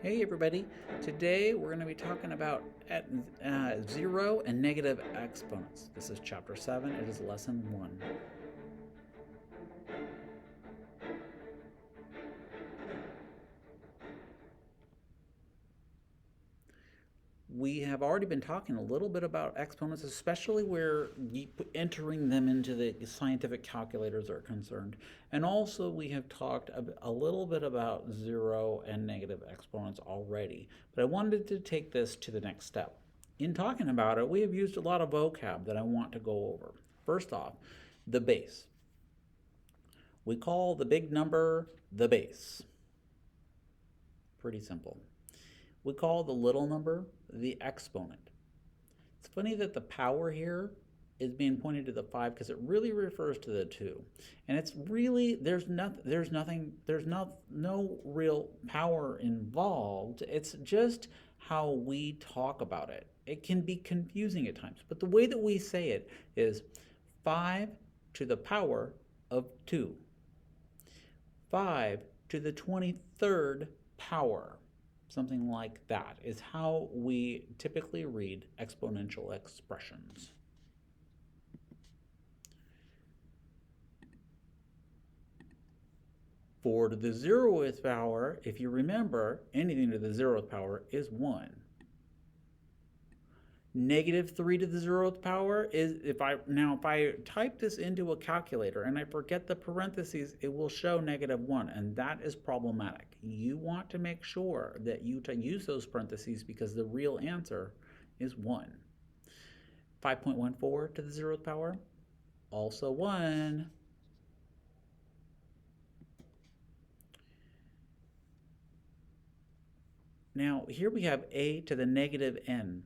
Hey everybody, today we're going to be talking about zero and negative exponents. This is chapter 7, it is lesson 1. We have already been talking a little bit about exponents, especially where entering them into the scientific calculators are concerned. And also we have talked a little bit about zero and negative exponents already. But I wanted to take this to the next step. In talking about it, we have used a lot of vocab that I want to go over. First off, the base. We call the big number the base. Pretty simple. We call the little number the exponent. It's funny that the power here is being pointed to the 5 because it really refers to the 2. And it's really, there's no real power involved. It's just how we talk about it. It can be confusing at times, but the way that we say it is 5 to the power of 2. 5 to the 23rd power. Something like that is how we typically read exponential expressions. Four to the 0th power, if you remember, anything to the 0th power is 1. Negative 3 to the 0th power is, if I type this into a calculator and I forget the parentheses, it will show -1, and that is problematic. You want to make sure that you use those parentheses because the real answer is 1. 5.14 to the 0th power, also 1. Now here we have a to the -n.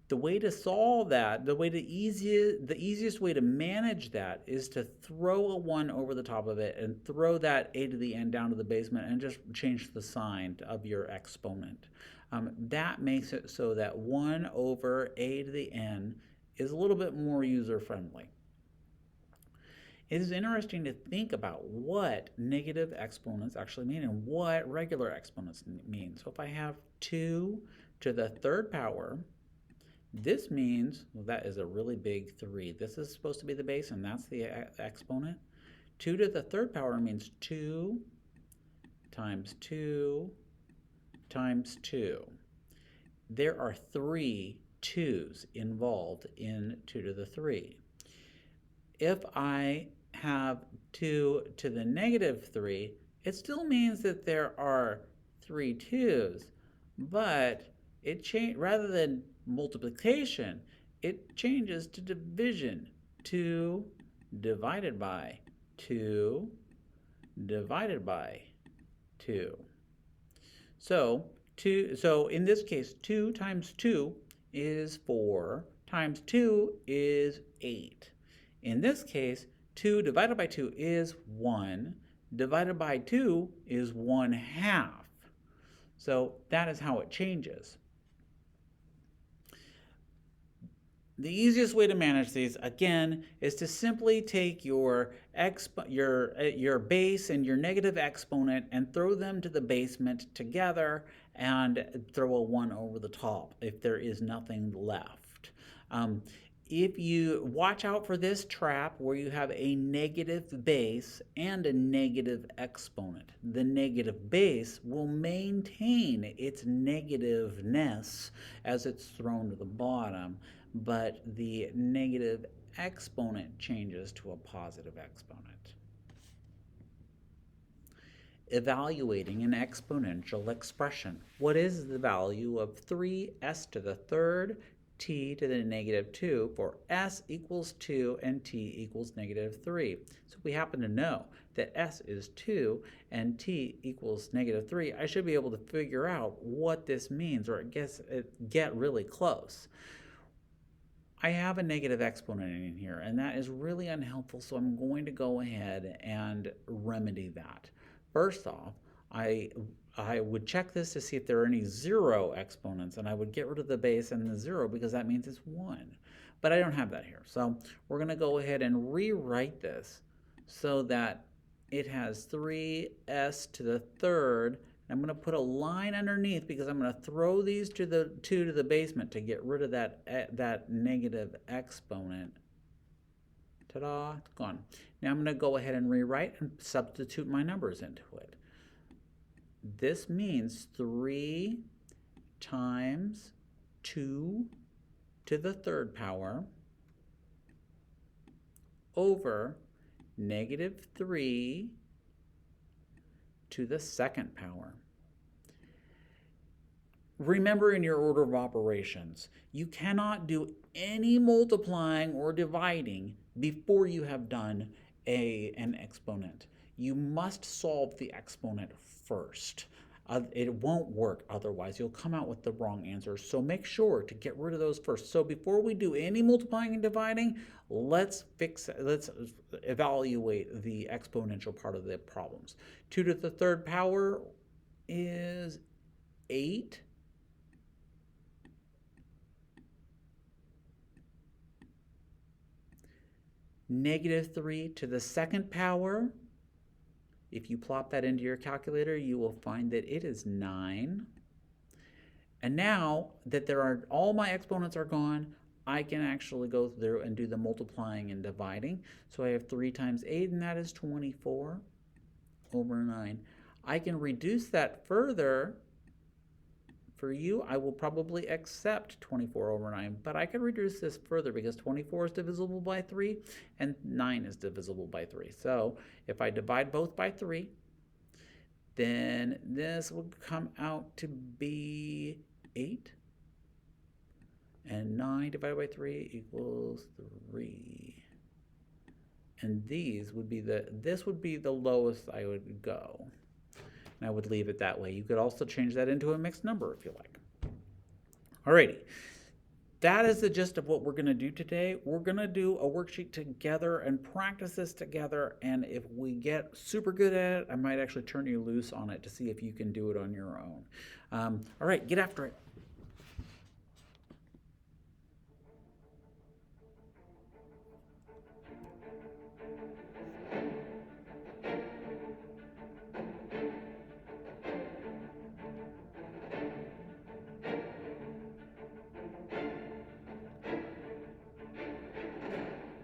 The way to solve that, the easiest way to manage that is to throw a 1 over the top of it and throw that a to the n down to the basement and just change the sign of your exponent. That makes it so that 1 over a to the n is a little bit more user-friendly. It is interesting to think about what negative exponents actually mean and what regular exponents mean. So if I have 2 to the 3rd power, this means, well, that is a really big 3. This is supposed to be the base, and that's the exponent. 2 to the 3rd power means 2 times 2 times 2. There are 3 2's involved in 2 to the 3. If I have 2 to the -3, it still means that there are 3 2's, but rather than multiplication, it changes to division. 2 divided by 2 divided by 2. So in this case, 2 times 2 is 4, times 2 is 8. In this case, 2 divided by 2 is 1, divided by 2 is 1/2. So that is how it changes. The easiest way to manage these, again, is to simply take your base and your negative exponent and throw them to the basement together and throw a 1 over the top if there is nothing left. If you watch out for this trap where you have a negative base and a negative exponent, the negative base will maintain its negativeness as it's thrown to the bottom, but the negative exponent changes to a positive exponent. Evaluating an exponential expression. What is the value of 3s to the 3rd t to the -2 for s equals 2 and t equals -3? So we happen to know that s is 2 and t equals -3. I should be able to figure out what this means, or get really close. I have a negative exponent in here, and that is really unhelpful, so I'm going to go ahead and remedy that. First off, I would check this to see if there are any 0 exponents, and I would get rid of the base and the 0 because that means it's 1. But I don't have that here, so we're going to go ahead and rewrite this so that it has 3s to the 3rd I'm going to put a line underneath because I'm going to throw these to the 2 to the basement to get rid of that negative exponent. Ta-da, it's gone. Now I'm going to go ahead and rewrite and substitute my numbers into it. This means 3 times 2 to the 3rd power over negative 3 to the 2nd power. Remember, in your order of operations, you cannot do any multiplying or dividing before you have done an exponent. You must solve the exponent first. It won't work otherwise. You'll come out with the wrong answer. So make sure to get rid of those first. So before we do any multiplying and dividing, let's evaluate the exponential part of the problems. 2 to the 3rd power is 8. Negative 3 to the 2nd power, if you plop that into your calculator, you will find that it is 9. And now that all my exponents are gone, I can actually go through and do the multiplying and dividing. So I have 3 times 8, and that is 24 over 9. I can reduce that further. For you, I will probably accept 24 over 9, but I can reduce this further because 24 is divisible by 3 and 9 is divisible by 3. So if I divide both by 3, then this will come out to be 8. And 9 divided by 3 equals 3. And this would be the lowest I would go. I would leave it that way. You could also change that into a mixed number if you like. Alrighty, that is the gist of what we're going to do today. We're going to do a worksheet together and practice this together, and if we get super good at it, I might actually turn you loose on it to see if you can do it on your own. All right, get after it.